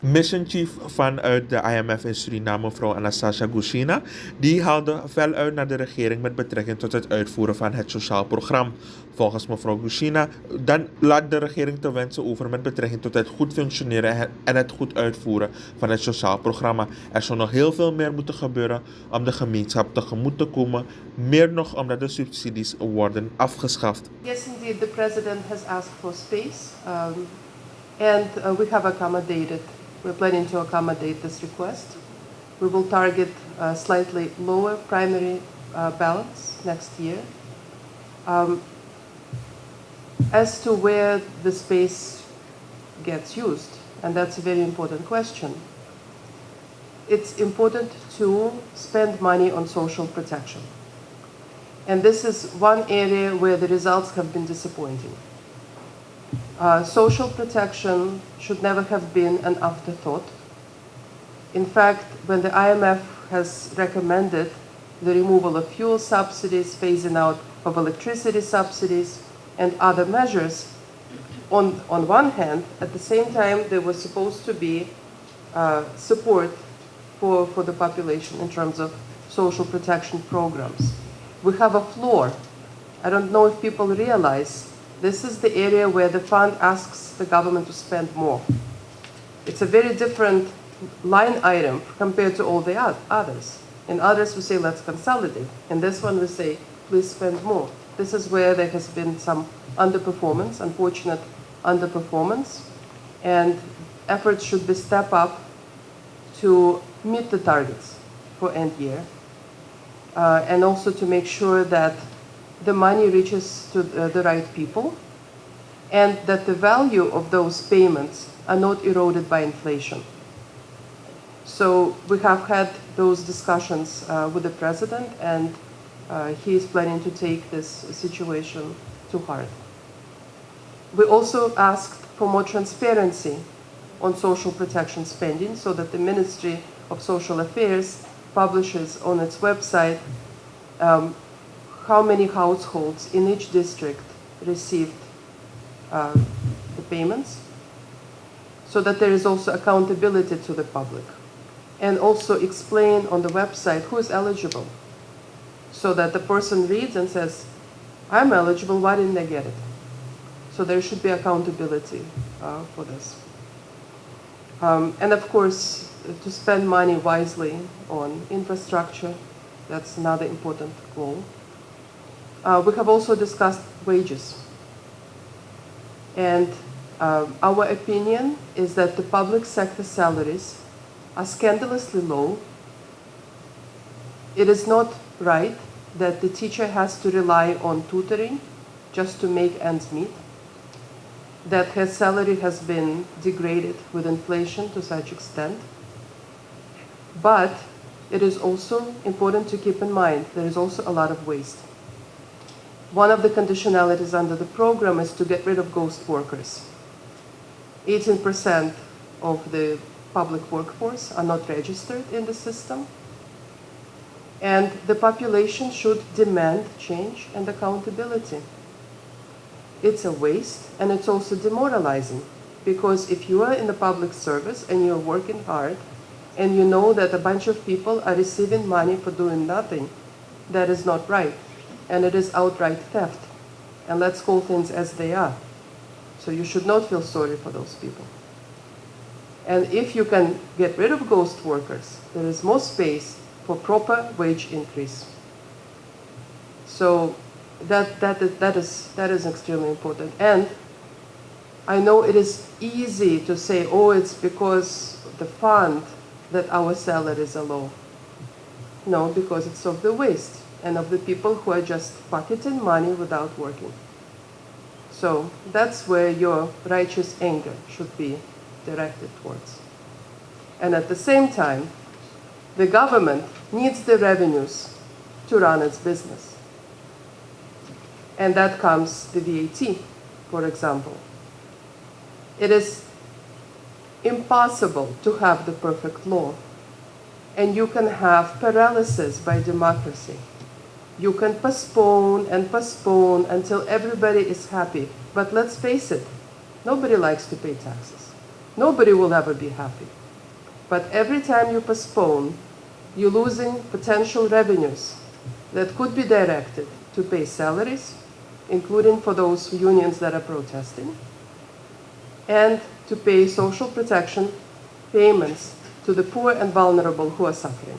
Mission Chief vanuit de IMF in Suriname, mevrouw Anastasia Gushina, die haalde fel uit naar de regering met betrekking tot het uitvoeren van het sociaal programma. Volgens mevrouw Gushina, dan laat de regering te wensen over met betrekking tot het goed functioneren en het goed uitvoeren van het sociaal programma. Er zou nog heel veel meer moeten gebeuren om de gemeenschap tegemoet te komen, meer nog omdat de subsidies worden afgeschaft. Yes, indeed, the president has asked for space, and we have accommodated. We're planning to accommodate this request. We will target slightly lower primary balance next year. As to where the space gets used, and that's a very important question, it's important to spend money on social protection. And this is one area where the results have been disappointing. Social protection should never have been an afterthought. In fact, when the IMF has recommended the removal of fuel subsidies, phasing out of electricity subsidies, and other measures, on one hand, at the same time, there was supposed to be support for the population in terms of social protection programs. We have a floor. I don't know if people realize this is the area where the fund asks the government to spend more. It's a very different line item compared to all the others. In others, we say, let's consolidate. In this one, we say, please spend more. This is where there has been some underperformance, unfortunate underperformance, and efforts should be stepped up to meet the targets for end year, and also to make sure that the money reaches to the right people, and that the value of those payments are not eroded by inflation. So we have had those discussions with the president, and he is planning to take this situation to heart. We also asked for more transparency on social protection spending so that the Ministry of Social Affairs publishes on its website how many households in each district received the payments, so that there is also accountability to the public. And also explain on the website who is eligible, so that the person reads and says, I'm eligible, why didn't I get it? So there should be accountability for this. And of course, to spend money wisely on infrastructure, that's another important goal. We have also discussed wages. And our opinion is that the public sector salaries are scandalously low. It is not right that the teacher has to rely on tutoring just to make ends meet, that her salary has been degraded with inflation to such extent. But it is also important to keep in mind there is also a lot of waste. One of the conditionalities under the program is to get rid of ghost workers. 18% of the public workforce are not registered in the system. And the population should demand change and accountability. It's a waste, and it's also demoralizing, because if you are in the public service and you're working hard, and you know that a bunch of people are receiving money for doing nothing, that is not right. And it is outright theft. And let's call things as they are. So you should not feel sorry for those people. And if you can get rid of ghost workers, there is more space for proper wage increase. So that is extremely important. And I know it is easy to say, oh, it's because the fund that our salaries are low. No, because it's of the waste and of the people who are just pocketing money without working. So that's where your righteous anger should be directed towards. And at the same time, the government needs the revenues to run its business. And that comes the VAT, for example. It is impossible to have the perfect law. And you can have paralysis by democracy. You can postpone and postpone until everybody is happy. But let's face it, nobody likes to pay taxes. nobody will ever be happy. But every time you postpone, you're losing potential revenues that could be directed to pay salaries, including for those unions that are protesting, and to pay social protection payments to the poor and vulnerable who are suffering.